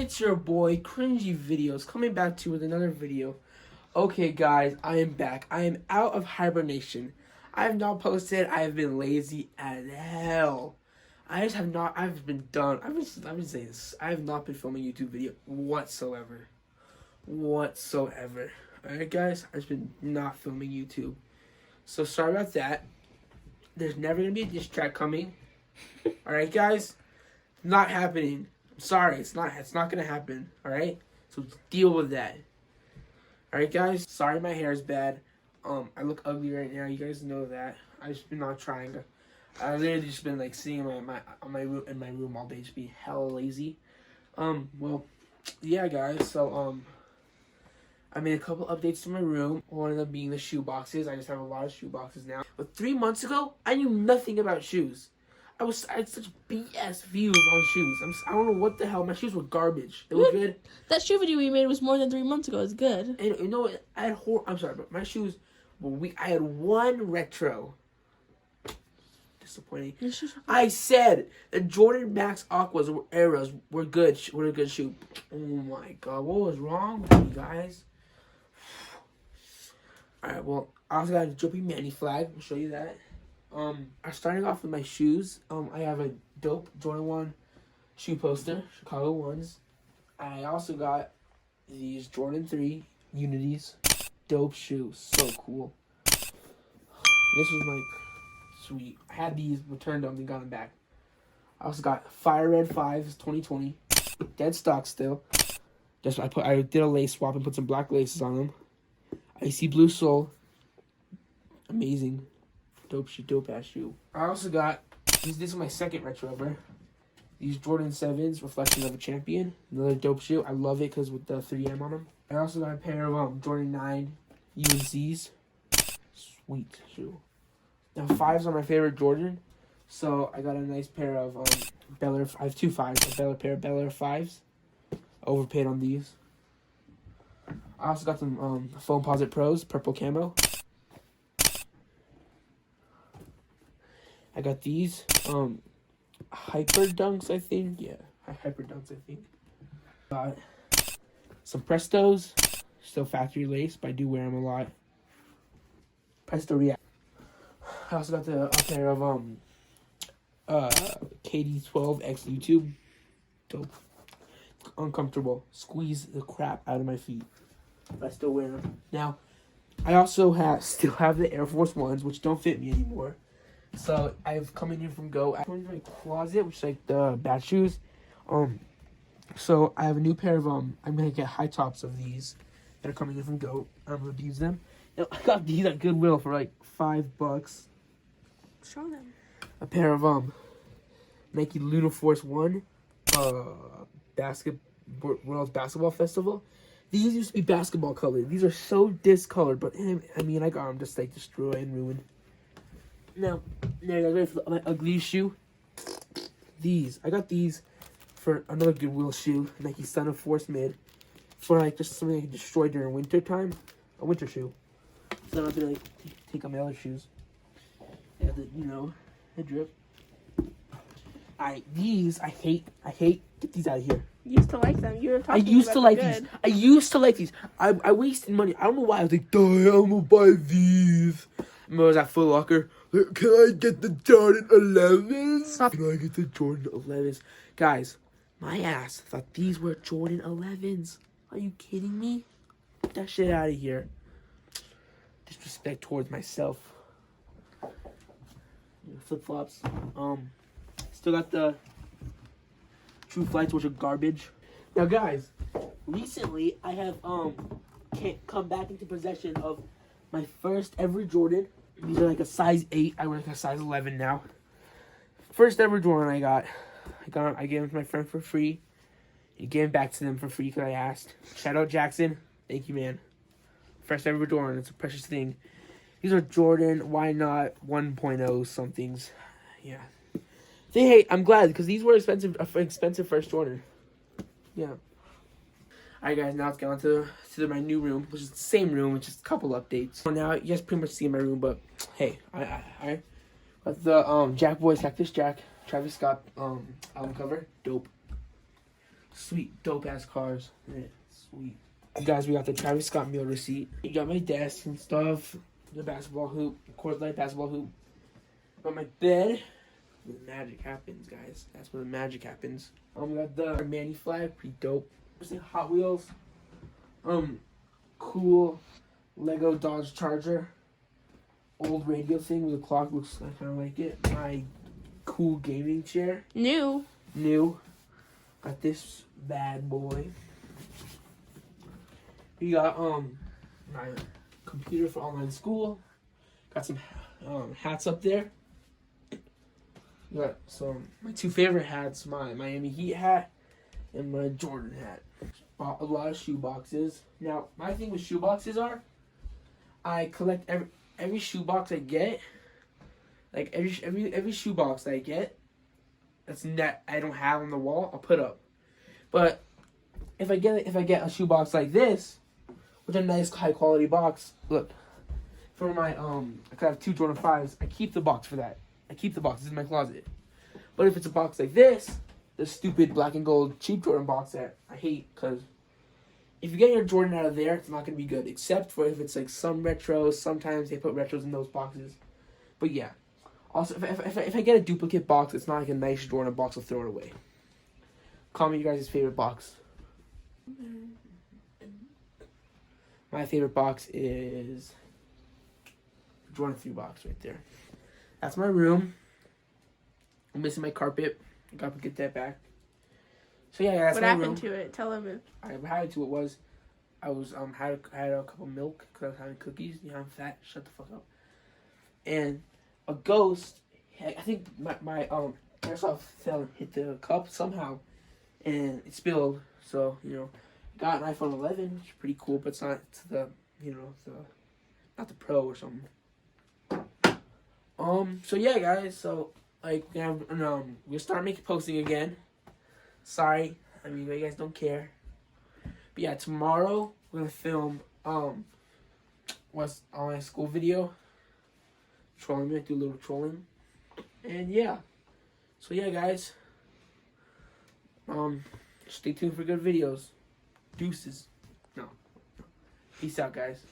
It's your boy, Cringy Videos, coming back to you with another video. Okay, guys, I am back. I am out of hibernation. I have not posted. I have been lazy as hell. I just have not. I've been done. Let me say this. I have not been filming YouTube video whatsoever. Alright, guys, I've been not filming YouTube. So sorry about that. There's never gonna be a diss track coming. Alright, guys, not happening. I'm sorry, it's not gonna happen. Alright, so deal with that. Alright, guys, sorry my hair is bad. I look ugly right now. You guys know that. I just been not trying. I literally just been like sitting in my room all day, just being hella lazy. Well, yeah, guys. So I made a couple updates to my room. One of them being the shoe boxes. I just have a lot of shoe boxes now. But 3 months ago, I knew nothing about shoes. I had such BS views on shoes. I don't know what the hell. My shoes were garbage. They were good. That shoe video we made was more than 3 months ago. It's good. And you know what? I'm sorry, but my shoes were weak. I had one retro. Disappointing. I said the Jordan Max Aquas or Eras were good. Were a good shoe. Oh my god, what was wrong with you guys? Alright, well, I also got a Drippy Manny flag. I'll show you that. I'm starting off with my shoes. I have a dope Jordan 1 shoe poster, Chicago 1s. I also got these Jordan 3 Unities. Dope shoes. So cool. This was like sweet. I had these, returned them, and got them back. I also got Fire Red 5s 2020. Dead stock still. I did a lace swap and put some black laces on them. Icy Blue Soul. Amazing. Dope ass shoe. I also got this is my second retro ever. These Jordan 7s, Reflection of a Champion. Another dope shoe. I love it because with the 3M on them. I also got a pair of Jordan 9 UNCs. Sweet shoe. Now 5s are my favorite Jordan. So I got a nice pair of Bel Air. I have 2 5s. A pair of Bel Air 5s. Overpaid on these. I also got some Foamposite Pros, purple camo. I got these Hyper Dunks, I think. Yeah, Hyper Dunks, I think. Got some Prestos, still factory lace, but I do wear them a lot. Presto React. I also got a pair of KD12 X YouTube. Dope. Uncomfortable. Squeeze the crap out of my feet. But I still wear them. Now, I also still have the Air Force Ones, which don't fit me anymore. So I've come in here from Go. I went in my closet, which is like the bad shoes. So I have a new pair of I'm gonna get high tops of these that are coming in from Go. I'm gonna use them. Now, I got these at Goodwill for like $5. Show them. A pair of Nike Luna Force 1 World Basketball Festival. These used to be basketball colored. These are so discolored, but I mean, I got them just like destroyed and ruined. Now, you guys ready for my ugly shoe? I got these for another Goodwill shoe, Nike Son of Force Mid, for like just something I can destroy during winter time. A winter shoe. So I don't have to like take on my other shoes. Yeah, the drip. These I hate. Get these out of here. You used to like them. You were talking I used to like these. I wasted money. I don't know why. I was like, I'm gonna buy these. I was at Foot Locker. Can I get the Jordan 11s? Can I get the Jordan 11s? Guys, my ass thought these were Jordan 11s. Are you kidding me? Get that shit out of here. Disrespect towards myself. Flip flops. Still got the True Flights, which are garbage. Now, guys, recently I have come back into possession of my first ever Jordan. These are like a size 8. I wear like a size 11 now. First ever Jordan I gave them to my friend for free. He gave them back to them for free because I asked. Shout out Jackson. Thank you, man. First ever Jordan. It's a precious thing. These are Jordan, why not 1.0 somethings. Yeah. I'm glad because these were expensive first Jordan. Yeah. Alright, guys, now let's get on to my new room, which is the same room, with just a couple updates. So now you guys pretty much see my room, but hey, I got the Jack Boys Cactus Jack Travis Scott album cover, dope. Sweet, dope ass cars. Yeah, sweet. Guys, we got the Travis Scott meal receipt. You got my desk and stuff. The basketball hoop, Coors Light basketball hoop. Got my bed. Where the magic happens, guys. That's where the magic happens. We got the Manny flag, pretty dope. Hot Wheels. Cool Lego Dodge Charger. Old radio thing with a clock, looks I kind of like it. My cool gaming chair. New. Got this bad boy. We got my computer for online school. Got some hats up there. Got some my two favorite hats, my Miami Heat hat and my Jordan hat. Bought a lot of shoe boxes. Now my thing with shoe boxes are, I collect every shoe box I get. Like every shoe box that I get, that's net I don't have on the wall, I'll put up. But if I get a shoe box like this, with a nice high quality box, look. For my I have two Jordan 5s, I keep the box for that. I keep the box, it's in my closet. But if it's a box like this, the stupid black and gold cheap Jordan box that I hate, because if you get your Jordan out of there, it's not going to be good. Except for if it's like some retros, sometimes they put retros in those boxes. But yeah. Also, if I get a duplicate box, it's not like a nice Jordan box, I'll throw it away. Comment your guys' favorite box. My favorite box is Jordan 3 box right there. That's my room. I'm missing my carpet. I gotta get that back. So yeah, that's What my happened room. to it? Tell him. What happened to it was, I was had a cup of milk because I was having cookies. You know, I'm fat. Shut the fuck up. And a ghost. I think my airsoft fell and hit the cup somehow, and it spilled. So got an iPhone 11, which is pretty cool, but it's not the not the Pro or something. So yeah, guys. So we'll start posting again. Sorry, I mean you guys don't care. But yeah, tomorrow we're gonna film what's on my school video. Trolling me, do a little trolling, and yeah. So yeah, guys. Stay tuned for good videos. Deuces. No. Peace out, guys.